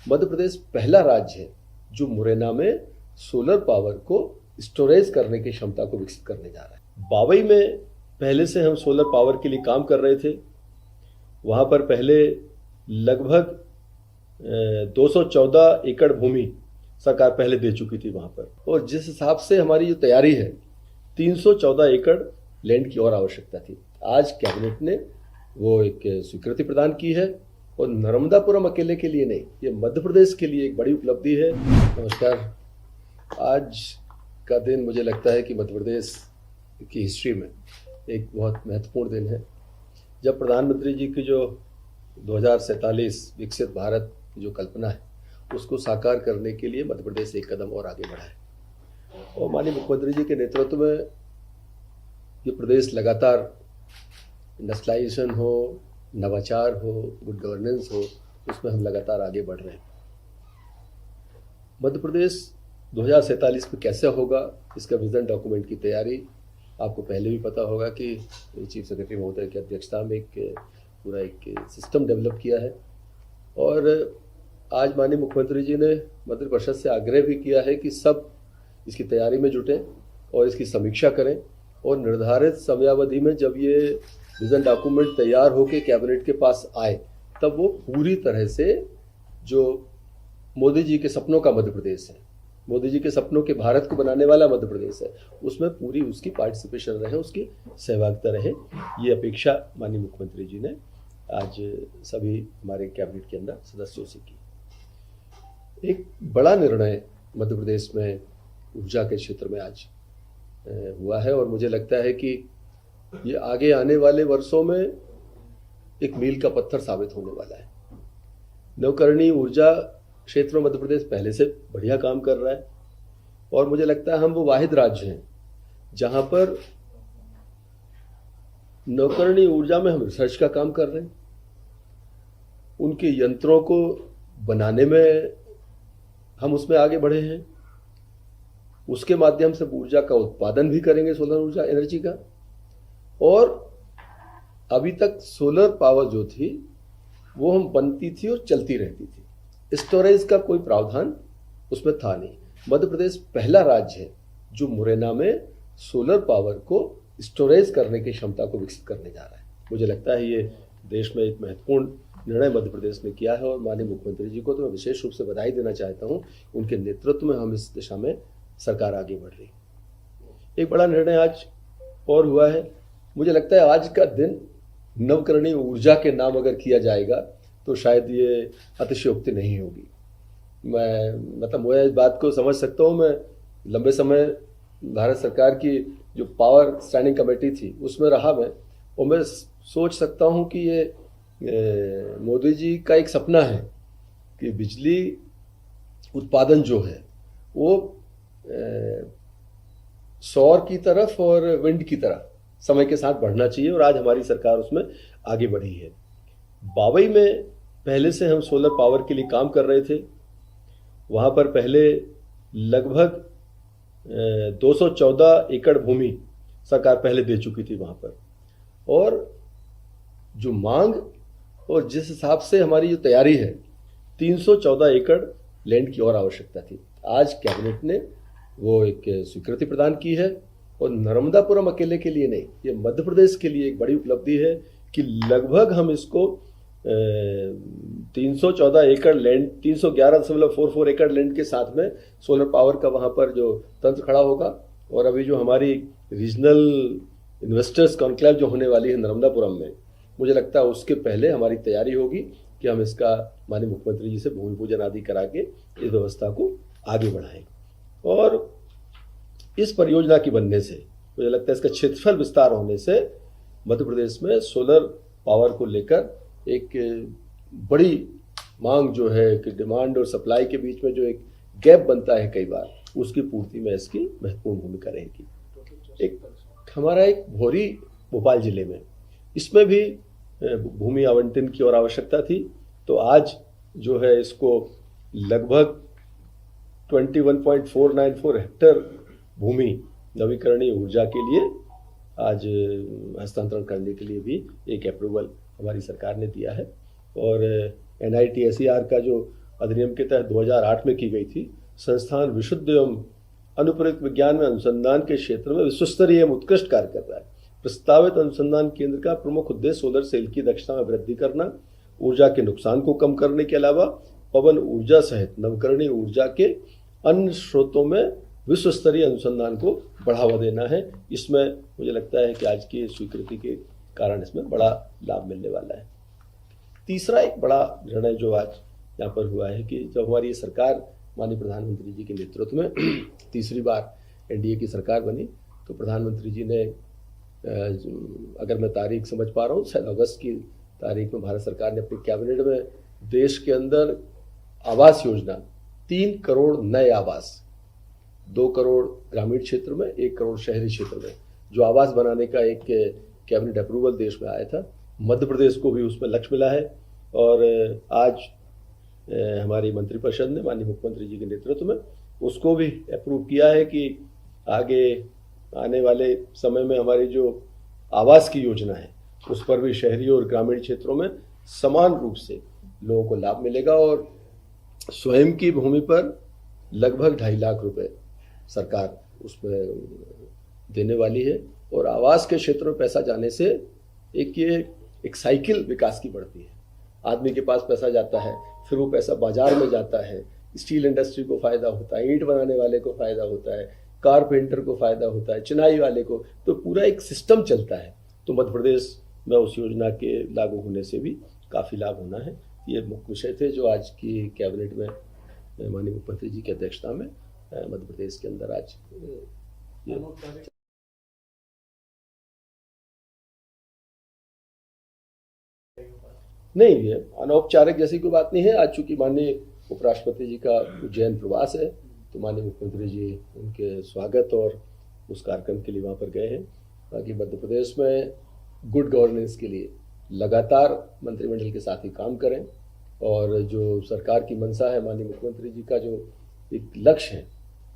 मध्य प्रदेश पहला राज्य है जो मुरैना में सोलर पावर को स्टोरेज करने की क्षमता को विकसित करने जा रहा है। बावई में पहले से हम सोलर पावर के लिए काम कर रहे थे। वहाँ पर पहले लगभग 214 एकड़ भूमि सरकार पहले दे चुकी थी वहाँ पर, और जिस हिसाब से हमारी जो तैयारी है 314 एकड़ लैंड की और आवश्यकता थी। आज कैबिनेट ने वो एक स्वीकृति प्रदान की है, और नर्मदापुरम अकेले के लिए नहीं, ये मध्य प्रदेश के लिए एक बड़ी उपलब्धि है। नमस्कार। आज का दिन मुझे लगता है कि मध्य प्रदेश की हिस्ट्री में एक बहुत महत्वपूर्ण दिन है, जब प्रधानमंत्री जी की जो 2047 विकसित भारत की जो कल्पना है उसको साकार करने के लिए मध्य प्रदेश एक कदम और आगे बढ़ा है। और माननीय मुख्यमंत्री जी के नेतृत्व में ये प्रदेश लगातार इंडस्ट्रियलाइजेशन हो, नवाचार हो, गुड गवर्नेंस हो, उसमें हम लगातार आगे बढ़ रहे हैं। मध्य प्रदेश 2047 में कैसे होगा, इसका विजन डॉक्यूमेंट की तैयारी आपको पहले भी पता होगा कि चीफ सेक्रेटरी महोदय की अध्यक्षता में पूरा एक सिस्टम डेवलप किया है। और आज माननीय मुख्यमंत्री जी ने मंत्रि परिषद से आग्रह भी किया है कि सब इसकी तैयारी में जुटें और इसकी समीक्षा करें, और निर्धारित समयावधि में जब ये विजन डॉक्यूमेंट तैयार होकर कैबिनेट के पास आए तब वो पूरी तरह से जो मोदी जी के सपनों का मध्य प्रदेश है, मोदी जी के सपनों के भारत को बनाने वाला मध्य प्रदेश है, उसमें पूरी उसकी पार्टिसिपेशन रहे, उसकी सहभागिता रहे। ये अपेक्षा माननीय मुख्यमंत्री जी ने आज सभी हमारे कैबिनेट के अंदर सदस्यों से की। एक बड़ा निर्णय मध्य प्रदेश में ऊर्जा के क्षेत्र में आज हुआ है, और मुझे लगता है कि ये आगे आने वाले वर्षों में एक मील का पत्थर साबित होने वाला है। नवकरणीय ऊर्जा क्षेत्र में मध्य प्रदेश पहले से बढ़िया काम कर रहा है, और मुझे लगता है हम वो वाहिद राज्य हैं जहां पर नवकरणीय ऊर्जा में हम रिसर्च का काम कर रहे हैं। उनके यंत्रों को बनाने में हम उसमें आगे बढ़े हैं, उसके माध्यम से ऊर्जा का उत्पादन भी करेंगे, सोलर ऊर्जा एनर्जी का। और अभी तक सोलर पावर जो थी वो हम बनती थी और चलती रहती थी, स्टोरेज का कोई प्रावधान उसमें था नहीं। मध्य प्रदेश पहला राज्य है जो मुरैना में सोलर पावर को स्टोरेज करने की क्षमता को विकसित करने जा रहा है। मुझे लगता है ये देश में एक महत्वपूर्ण निर्णय मध्य प्रदेश ने किया है, और माननीय मुख्यमंत्री जी को तो मैं विशेष रूप से बधाई देना चाहता हूँ। उनके नेतृत्व में हम इस दिशा में सरकार आगे बढ़ रही। एक बड़ा निर्णय आज और हुआ है। मुझे लगता है आज का दिन नवकरणीय ऊर्जा के नाम अगर किया जाएगा तो शायद ये अतिशयोक्ति नहीं होगी। मैं इस बात को समझ सकता हूँ। मैं लंबे समय भारत सरकार की जो पावर स्टैंडिंग कमेटी थी उसमें रहा मैं, और मैं सोच सकता हूँ कि ये मोदी जी का एक सपना है कि बिजली उत्पादन जो है वो सौर की तरफ और विंड की तरफ समय के साथ बढ़ना चाहिए, और आज हमारी सरकार उसमें आगे बढ़ी है। बावई में पहले से हम सोलर पावर के लिए काम कर रहे थे। वहाँ पर पहले लगभग 214 एकड़ भूमि सरकार पहले दे चुकी थी वहाँ पर, और जो मांग और जिस हिसाब से हमारी जो तैयारी है 314 एकड़ लैंड की और आवश्यकता थी। आज कैबिनेट ने वो एक स्वीकृति प्रदान की है, और नर्मदापुरम अकेले के लिए नहीं, ये मध्य प्रदेश के लिए एक बड़ी उपलब्धि है कि लगभग हम इसको 314 एकड़ लैंड, 311.44 एकड़ लैंड के साथ में सोलर पावर का वहाँ पर जो तंत्र खड़ा होगा। और अभी जो हमारी रीजनल इन्वेस्टर्स कॉन्क्लेव जो होने वाली है नर्मदापुरम में, मुझे लगता है उसके पहले हमारी तैयारी होगी कि हम इसका माननीय मुख्यमंत्री जी से भूमि पूजन आदि करा के इस व्यवस्था को आगे बढ़ाएं। और इस परियोजना की बनने से मुझे लगता है इसका क्षेत्रफल विस्तार होने से मध्य प्रदेश में सोलर पावर को लेकर एक बड़ी मांग जो है कि डिमांड और सप्लाई के बीच में जो एक गैप बनता है कई बार, उसकी पूर्ति में इसकी महत्वपूर्ण भूमिका रहेगी। एक हमारा एक भोरी भोपाल जिले में, इसमें भी भूमि आवंटन की और आवश्यकता थी, तो आज जो है इसको लगभग 21.494 हेक्टेयर भूमि नवीकरणीय ऊर्जा के लिए आज हस्तांतरण करने के लिए भी एक अप्रूवल हमारी सरकार ने दिया है। और NITSER का जो अधिनियम के तहत 2008 में की गई थी। संस्थान विशुद्ध एवं अनुप्रयुक्त विज्ञान में अनुसंधान के क्षेत्र में विश्वस्तरीय एवं उत्कृष्ट कार्य कर रहा है। प्रस्तावित अनुसंधान केंद्र का प्रमुख उद्देश्य सोलर सेल की दक्षता में वृद्धि करना, ऊर्जा के नुकसान को कम करने के अलावा पवन ऊर्जा सहित नवकरणीय ऊर्जा के अन्य स्रोतों में विश्व स्तरीय अनुसंधान को बढ़ावा देना है। इसमें मुझे लगता है कि आज की स्वीकृति के कारण इसमें बड़ा लाभ मिलने वाला है। तीसरा एक बड़ा निर्णय जो आज यहाँ पर हुआ है कि जब हमारी ये सरकार माननीय प्रधानमंत्री जी के नेतृत्व में तीसरी बार एनडीए की सरकार बनी, तो प्रधानमंत्री जी ने, अगर मैं तारीख समझ पा रहा हूँ, शायद अगस्त की तारीख में भारत सरकार ने अपनी कैबिनेट में देश के अंदर आवास योजना 3 करोड़ नए आवास, 2 करोड़ ग्रामीण क्षेत्र में, 1 करोड़ शहरी क्षेत्र में जो आवास बनाने का एक कैबिनेट अप्रूवल देश में आया था। मध्य प्रदेश को भी उसमें लक्ष्य मिला है और आज हमारी मंत्रिपरिषद ने माननीय मुख्यमंत्री जी के नेतृत्व में उसको भी अप्रूव किया है कि आगे आने वाले समय में हमारी जो आवास की योजना है उस पर भी शहरी और ग्रामीण क्षेत्रों में समान रूप से लोगों को लाभ मिलेगा और स्वयं की भूमि पर लगभग 2.5 लाख रुपए सरकार उसमें देने वाली है। और आवास के क्षेत्र में पैसा जाने से एक साइकिल विकास की बढ़ती है। आदमी के पास पैसा जाता है, फिर वो पैसा बाजार में जाता है, स्टील इंडस्ट्री को फायदा होता है, ईंट बनाने वाले को फायदा होता है, कारपेंटर को फायदा होता है, चिनाई वाले को, तो पूरा एक सिस्टम चलता है। तो मध्य प्रदेश में उस योजना के लागू होने से भी काफ़ी लाभ होना है। ये मुख्य विषय थे जो आज की कैबिनेट में माननीय मुख्यमंत्री जी की अध्यक्षता में मध्य प्रदेश के अंदर आज नहीं, ये अनौपचारिक जैसी कोई बात नहीं है। आज चूंकि माननीय उपराष्ट्रपति जी का उज्जैन प्रवास है, तो माननीय मुख्यमंत्री जी उनके स्वागत और उस कार्यक्रम के लिए वहाँ पर गए हैं, ताकि मध्य प्रदेश में गुड गवर्नेंस के लिए लगातार मंत्रिमंडल के साथ ही काम करें और जो सरकार की मंशा है, माननीय मुख्यमंत्री जी का जो एक लक्ष्य है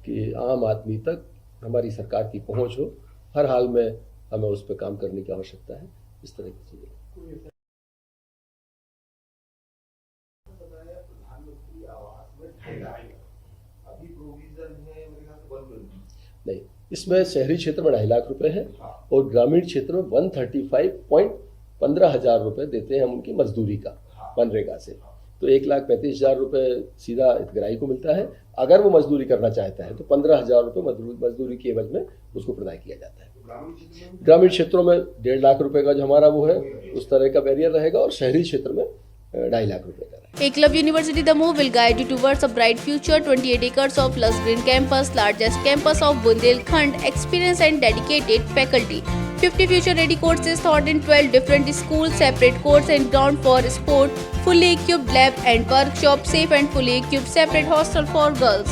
कि आम आदमी तक हमारी सरकार की पहुँच हो, हर हाल में हमें उस पर काम करने की आवश्यकता है। इस तरह की चीज़ें नहीं, इसमें शहरी क्षेत्र में 2.5 लाख रुपए है और ग्रामीण क्षेत्र में 135.15 हजार रुपए देते हैं हम उनकी मजदूरी का, मनरेगा से। तो 1,35,000 रुपए सीधा हितग्राही को मिलता है। अगर वो मजदूरी करना चाहता है तो 15,000 रुपए मजदूरी के एवज में उसको प्रदान किया जाता है। ग्रामीण क्षेत्रों में 1.5 लाख रुपए का जो हमारा वो है उस तरह का बैरियर रहेगा और शहरी क्षेत्र में 2.5 लाख रुपए का। Eklavya University Damoh will guide you towards a bright future. 28 acres of lush green campus, largest campus of Bundelkhand, experienced and dedicated faculty. 50 future-ready courses taught in 12 different schools, separate courts and ground for sport, fully equipped lab and workshop, safe and fully equipped separate hostel for girls.